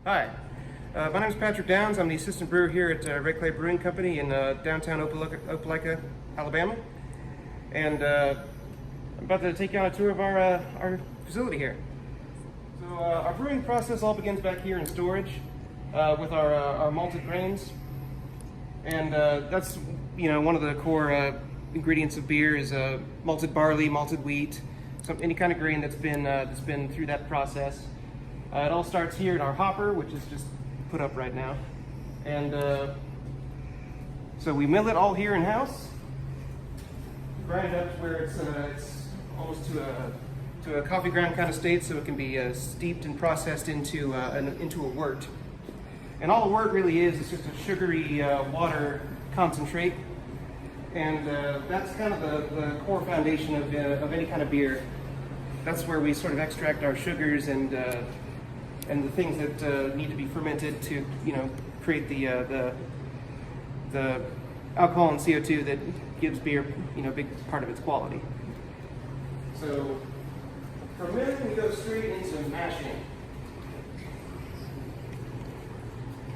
Hi, my name is Patrick Downs. I'm the assistant brewer here at Red Clay Brewing Company in downtown Opelika, Alabama. And I'm about to take you on a tour of our facility here. So our brewing process all begins back here in storage with our malted grains. And that's, one of the core ingredients of beer is malted barley, malted wheat, any kind of grain that's been through that process. It all starts here in our hopper, which is just put up right now. And so we mill it all here in-house, grind it up to where it's almost to a coffee ground kind of state, so it can be steeped and processed into a wort. And all a wort really is just a sugary water concentrate. And that's kind of the core foundation of any kind of beer. That's where we sort of extract our sugars and the things that need to be fermented to, create the alcohol and CO2 that gives beer, a big part of its quality. So from there we go straight into mashing.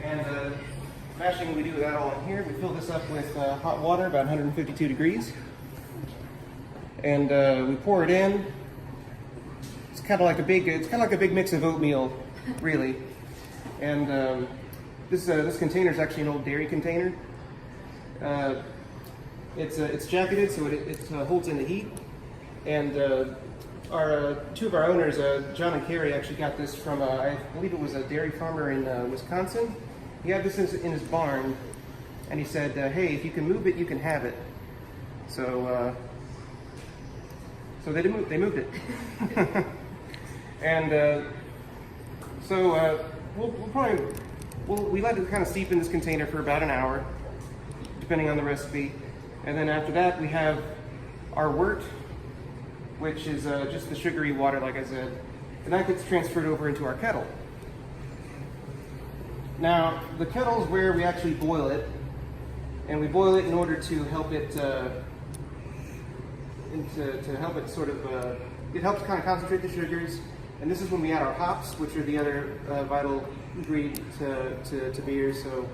And mashing, we do that all in here. We fill this up with hot water, about 152 degrees. And we pour it in. It's kind of like a big mix of oatmeal, really. And this container is actually an old dairy container. It's jacketed so it holds in the heat. And two of our owners, John and Carrie, actually got this from I believe it was a dairy farmer in Wisconsin. He had this in his barn, and he said, "Hey, if you can move it, you can have it." So they moved it. And we let it kind of steep in this container for about an hour, depending on the recipe. And then after that, we have our wort, which is just the sugary water, like I said. And that gets transferred over into our kettle. Now, the kettle is where we actually boil it, and we boil it in order to help it it helps kind of concentrate the sugars. And this is when we add our hops, which are the other vital ingredient to beer. So,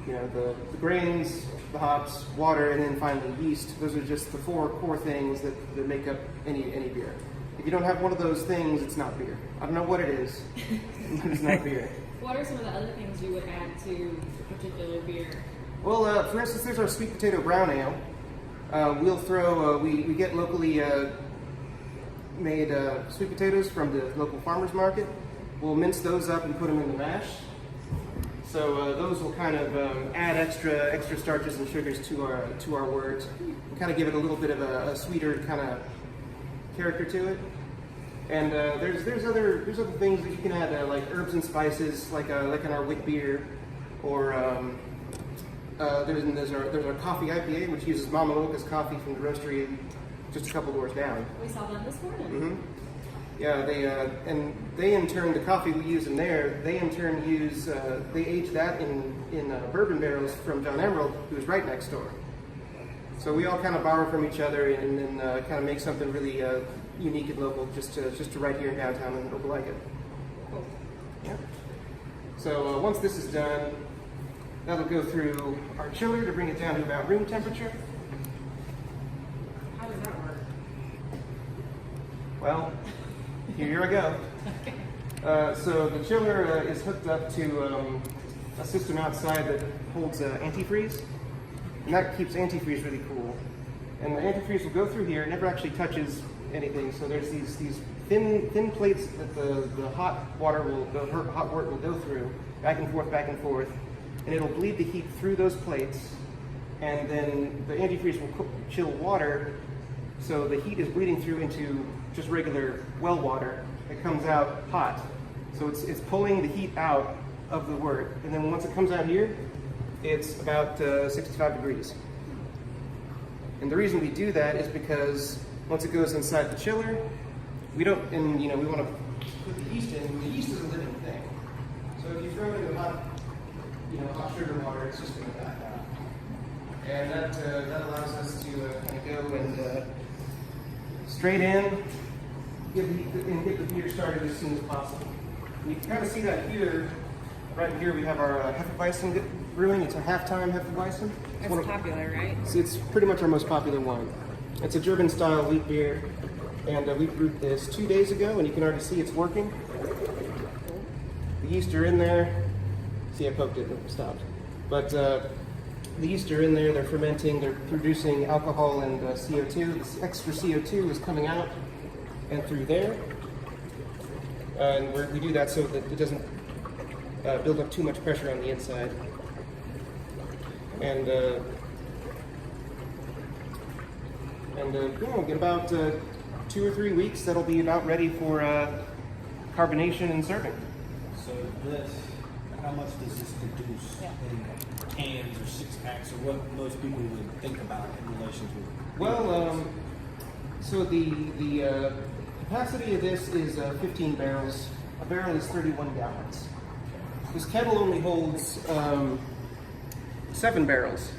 the grains, the hops, water, and then finally yeast. Those are just the four core things that make up any beer. If you don't have one of those things, it's not beer. I don't know what it is, but it's not beer. What are some of the other things you would add to a particular beer? Well, for instance, there's our sweet potato brown ale. We'll throw, we get locally made sweet potatoes from the local farmer's market. We'll mince those up and put them in the mash. So those will kind of add extra starches and sugars to our wort, and kind of give it a little bit of a sweeter kind of character to it. And there's other things that you can add, like herbs and spices, like in our wheat beer, or there's our coffee IPA, which uses Mama Mocha's coffee from the roastery just a couple doors down. We saw that this morning. Mm-hmm. Yeah, they in turn, the coffee we use in there, they in turn use they age that in bourbon barrels from John Emerald, who's right next door. So we all kind of borrow from each other and then kind of make something really unique and local, just to right here in downtown in Opelika. Cool. Yeah. So once this is done, that'll go through our chiller to bring it down to about room temperature. How does that work? Well, here I go. So the chiller is hooked up to a system outside that holds antifreeze, and that keeps antifreeze really cool. And the antifreeze will go through here. It never actually touches anything. So there's these thin plates that the hot wort will go through, back and forth, and it'll bleed the heat through those plates, and then the antifreeze will chill water, so the heat is bleeding through into just regular well water. It comes out hot, so it's pulling the heat out of the wort, and then once it comes out here, it's about 65 degrees. And the reason we do that is because once it goes inside the chiller, we want to put the yeast in. The yeast is a living thing. So if you throw it in hot sugar water, it's just going to die out. And that allows us to kind of go and straight in, get the beer started as soon as possible. And you can kind of see that here Right here we have our Hefeweizen brewing. It's a halftime Hefeweizen. It's popular, right? It's pretty much our most popular one. It's a German-style wheat beer, and we brewed this 2 days ago, and you can already see it's working. The yeast are in there. See, I poked it and it stopped. But the yeast are in there. They're fermenting. They're producing alcohol and CO2. This extra CO2 is coming out and through there. And we do that so that it doesn't build up too much pressure on the inside. And in about 2 or 3 weeks, that'll be about ready for carbonation and serving. So this, how much does this produce in cans or 6-packs, or what most people would think about in relation to? Well, so the capacity of this is 15 barrels. A barrel is 31 gallons. This kettle only holds 7 barrels.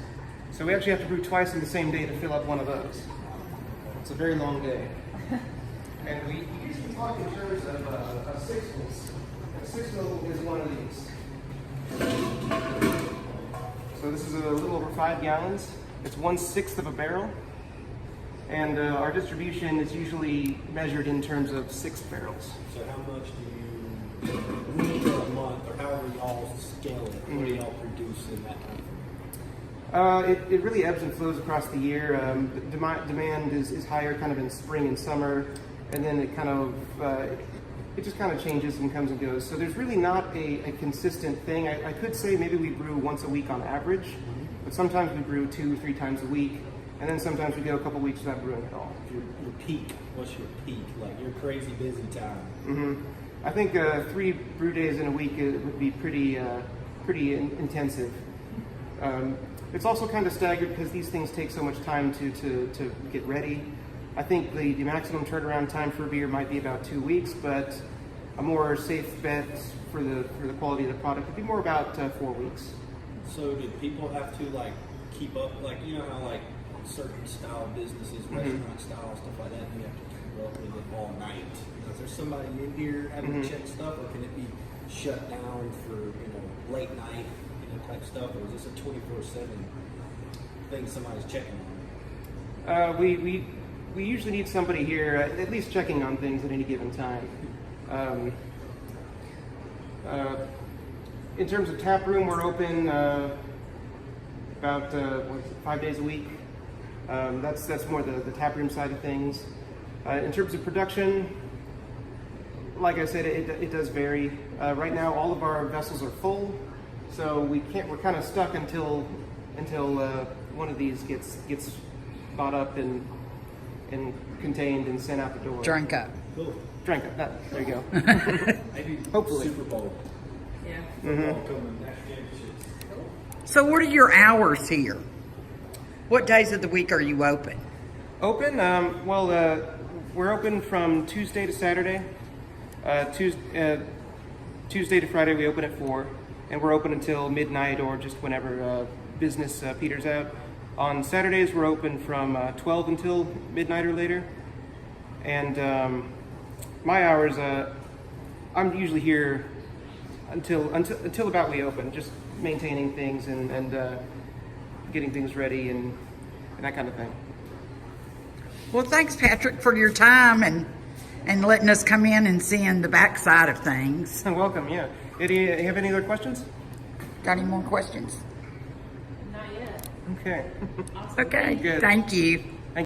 So we actually have to brew twice in the same day to fill up one of those. It's a very long day. And we usually talk in terms of sixpence. A sixpence is one of these. So this is a little over 5 gallons. It's 1/6 of a barrel. And our distribution is usually measured in terms of 6 barrels. So how much do you need a month, or however y'all scale it? What do y'all produce in that time? It really ebbs and flows across the year. Demand is higher kind of in spring and summer, and then it kind of it just kind of changes and comes and goes. So there's really not a consistent thing. I could say maybe we brew once a week on average, but sometimes we brew 2 or 3 times a week, and then sometimes we go a couple weeks without brewing at all. Your peak, what's your peak? Like your crazy busy time? Mm-hmm. I think 3 brew days in a week would be pretty intensive. It's also kind of staggered because these things take so much time to get ready. I think the maximum turnaround time for a beer might be about 2 weeks, but a more safe bet for the quality of the product would be more about 4 weeks. So do people have to like keep up, like you know how like certain style businesses, restaurant style stuff like that, you have to keep up with it all night? Is there somebody in here having to check stuff, or can it be shut down for late night type stuff, or is this a 24/7 thing somebody's checking on? We usually need somebody here at least checking on things at any given time. In terms of tap room, we're open about 5 days a week. That's more the tap room side of things. In terms of production, like I said, it does vary. Right now, all of our vessels are full, so we're kind of stuck until one of these gets bought up and contained and sent out the door. Drink up. Cool. Drink up. There you go. Maybe Hopefully. Super Bowl. Yeah. Football coming, national championships. So what are your hours here? What days of the week are you open? Open? We're open from Tuesday to Saturday. Tuesday to Friday we open at 4, and we're open until midnight or just whenever business peters out. On Saturdays we're open from 12 until midnight or later. And my hours, I'm usually here until about we open, just maintaining things and getting things ready and that kind of thing. Well, thanks, Patrick, for your time and letting us come in and seeing the backside of things. Welcome, yeah. Do you have any other questions? Got any more questions? Not yet. Okay. Awesome. Okay, Good. thank you.